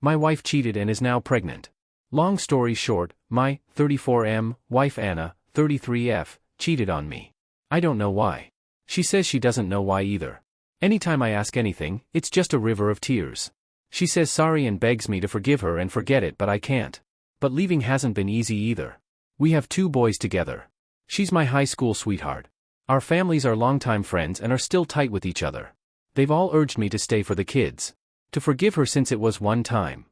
My wife cheated and is now pregnant. Long story short, my 34M wife Anna, 33F, cheated on me. I don't know why. She says she doesn't know why either. Anytime I ask anything, it's just a river of tears. She says sorry and begs me to forgive her and forget it, but I can't. But leaving hasn't been easy either. We have 2 boys together. She's my high school sweetheart. Our families are longtime friends and are still tight with each other. They've all urged me to stay for the kids. To forgive her since it was one time.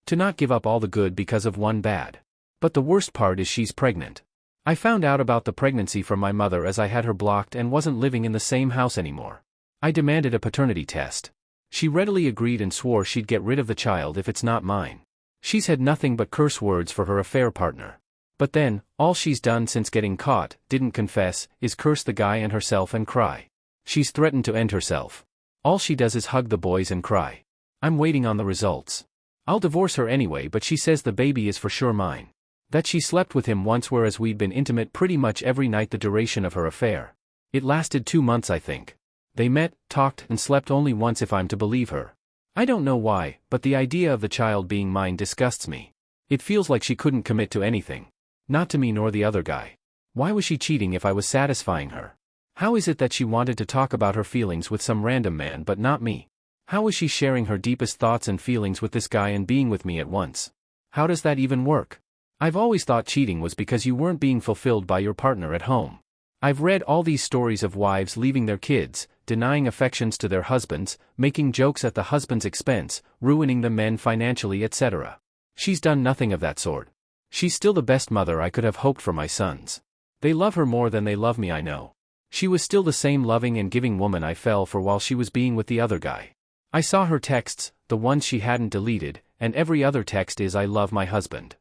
To not give up all the good because of one bad. But the worst part is she's pregnant. I found out about the pregnancy from my mother as I had her blocked and wasn't living in the same house anymore. I demanded a paternity test. She readily agreed and swore she'd get rid of the child if it's not mine. She's had nothing but curse words for her affair partner. But then, all she's done since getting caught, didn't confess, is curse the guy and herself and cry. She's threatened to end herself. All she does is hug the boys and cry. I'm waiting on the results. I'll divorce her anyway, but she says the baby is for sure mine. That she slept with him once, whereas we'd been intimate pretty much every night the duration of her affair. It lasted 2 months, I think. They met, talked, and slept only once if I'm to believe her. I don't know why, but the idea of the child being mine disgusts me. It feels like she couldn't commit to anything. Not to me nor the other guy. Why was she cheating if I was satisfying her? How is it that she wanted to talk about her feelings with some random man but not me? How was she sharing her deepest thoughts and feelings with this guy and being with me at once? How does that even work? I've always thought cheating was because you weren't being fulfilled by your partner at home. I've read all these stories of wives leaving their kids, denying affections to their husbands, making jokes at the husband's expense, ruining the men financially, etc. She's done nothing of that sort. She's still the best mother I could have hoped for my sons. They love her more than they love me, I know. She was still the same loving and giving woman I fell for while she was being with the other guy. I saw her texts, the ones she hadn't deleted, and every other text is "I love my husband."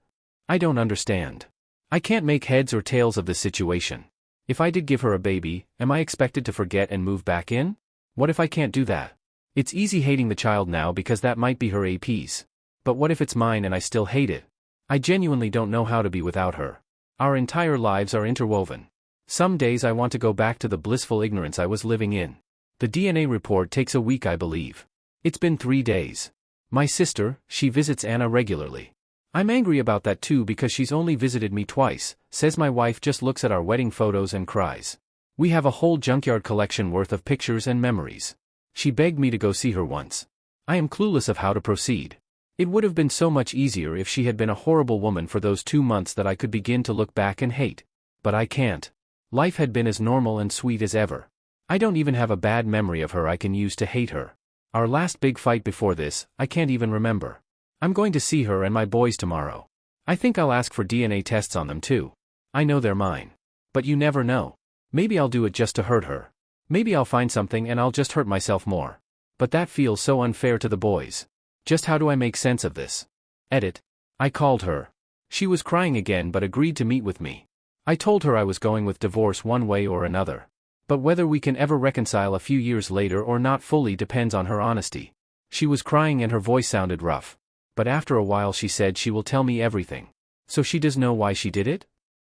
I don't understand. I can't make heads or tails of this situation. If I did give her a baby, am I expected to forget and move back in? What if I can't do that? It's easy hating the child now because that might be her APs. But what if it's mine and I still hate it? I genuinely don't know how to be without her. Our entire lives are interwoven. Some days I want to go back to the blissful ignorance I was living in. The DNA report takes a week, I believe. It's been 3 days. My sister, she visits Anna regularly. I'm angry about that too because she's only visited me twice, says my wife just looks at our wedding photos and cries. We have a whole junkyard collection worth of pictures and memories. She begged me to go see her once. I am clueless of how to proceed. It would have been so much easier if she had been a horrible woman for those 2 months that I could begin to look back and hate. But I can't. Life had been as normal and sweet as ever. I don't even have a bad memory of her I can use to hate her. Our last big fight before this, I can't even remember. I'm going to see her and my boys tomorrow. I think I'll ask for DNA tests on them too. I know they're mine. But you never know. Maybe I'll do it just to hurt her. Maybe I'll find something and I'll just hurt myself more. But that feels so unfair to the boys. Just how do I make sense of this? Edit. I called her. She was crying again but agreed to meet with me. I told her I was going with divorce one way or another. But whether we can ever reconcile a few years later or not fully depends on her honesty. She was crying and her voice sounded rough. But after a while she said she will tell me everything. So she does know why she did it?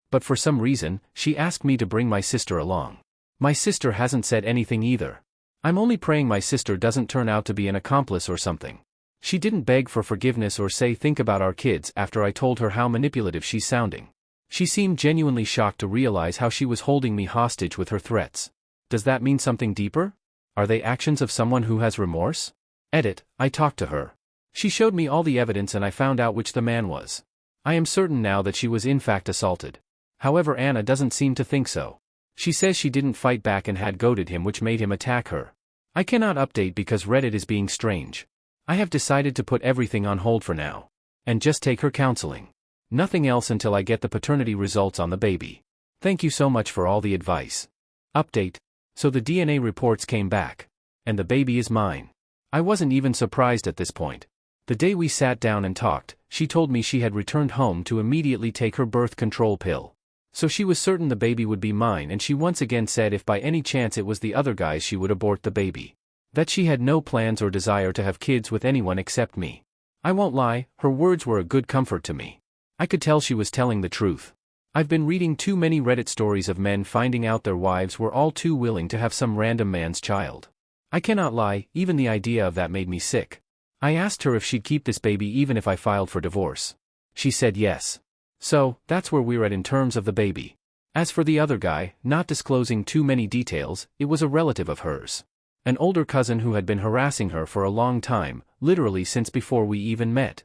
But for some reason, she asked me to bring my sister along. My sister hasn't said anything either. I'm only praying my sister doesn't turn out to be an accomplice or something. She didn't beg for forgiveness or say think about our kids after I told her how manipulative she's sounding. She seemed genuinely shocked to realize how she was holding me hostage with her threats. Does that mean something deeper? Are they actions of someone who has remorse? Edit. I talked to her. She showed me all the evidence and I found out which the man was. I am certain now that she was in fact assaulted. However, Anna doesn't seem to think so. She says she didn't fight back and had goaded him, which made him attack her. I cannot update because Reddit is being strange. I have decided to put everything on hold for now. And just take her counseling. Nothing else until I get the paternity results on the baby. Thank you so much for all the advice. Update. So the DNA reports came back. And the baby is mine. I wasn't even surprised at this point. The day we sat down and talked, she told me she had returned home to immediately take her birth control pill. So she was certain the baby would be mine, and she once again said if by any chance it was the other guys she would abort the baby. That she had no plans or desire to have kids with anyone except me. I won't lie, her words were a good comfort to me. I could tell she was telling the truth. I've been reading too many Reddit stories of men finding out their wives were all too willing to have some random man's child. I cannot lie, even the idea of that made me sick. I asked her if she'd keep this baby even if I filed for divorce. She said yes. So, that's where we're at in terms of the baby. As for the other guy, not disclosing too many details, it was a relative of hers. An older cousin who had been harassing her for a long time, literally since before we even met.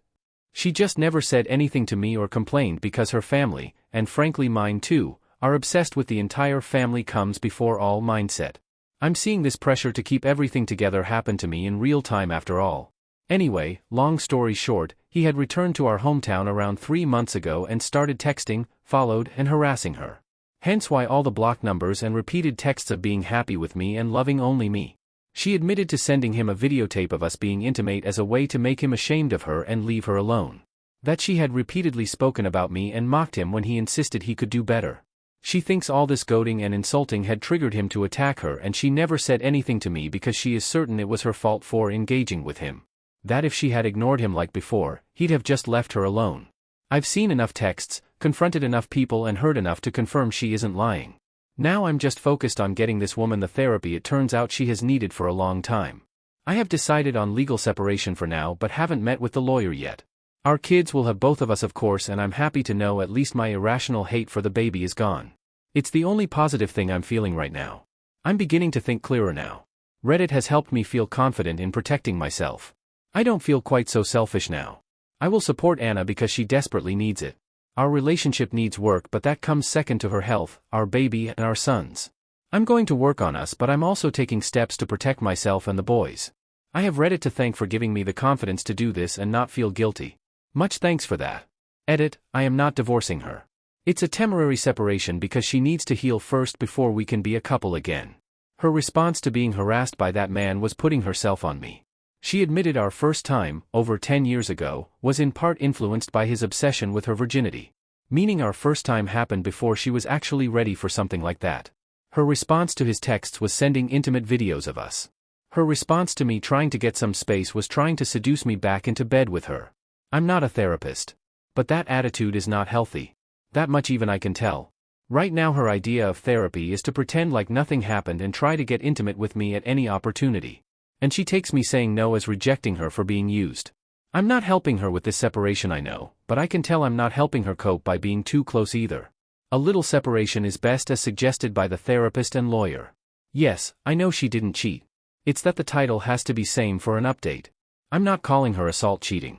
She just never said anything to me or complained because her family, and frankly mine too, are obsessed with the entire family comes before all mindset. I'm seeing this pressure to keep everything together happen to me in real time after all. Anyway, long story short, he had returned to our hometown around 3 months ago and started texting, followed, and harassing her. Hence why all the block numbers and repeated texts of being happy with me and loving only me. She admitted to sending him a videotape of us being intimate as a way to make him ashamed of her and leave her alone. That she had repeatedly spoken about me and mocked him when he insisted he could do better. She thinks all this goading and insulting had triggered him to attack her, and she never said anything to me because she is certain it was her fault for engaging with him. That if she had ignored him like before, he'd have just left her alone. I've seen enough texts, confronted enough people and heard enough to confirm she isn't lying. Now I'm just focused on getting this woman the therapy it turns out she has needed for a long time. I have decided on legal separation for now but haven't met with the lawyer yet. Our kids will have both of us of course, and I'm happy to know at least my irrational hate for the baby is gone. It's the only positive thing I'm feeling right now. I'm beginning to think clearer now. Reddit has helped me feel confident in protecting myself. I don't feel quite so selfish now. I will support Anna because she desperately needs it. Our relationship needs work, but that comes second to her health, our baby and our sons. I'm going to work on us, but I'm also taking steps to protect myself and the boys. I have Reddit to thank for giving me the confidence to do this and not feel guilty. Much thanks for that. Edit, I am not divorcing her. It's a temporary separation because she needs to heal first before we can be a couple again. Her response to being harassed by that man was putting herself on me. She admitted our first time, over 10 years ago, was in part influenced by his obsession with her virginity. Meaning our first time happened before she was actually ready for something like that. Her response to his texts was sending intimate videos of us. Her response to me trying to get some space was trying to seduce me back into bed with her. I'm not a therapist. But that attitude is not healthy. That much even I can tell. Right now her idea of therapy is to pretend like nothing happened and try to get intimate with me at any opportunity. And she takes me saying no as rejecting her for being used. I'm not helping her with this separation, I know, but I can tell I'm not helping her cope by being too close either. A little separation is best as suggested by the therapist and lawyer. Yes, I know she didn't cheat. It's that the title has to be same for an update. I'm not calling her assault cheating.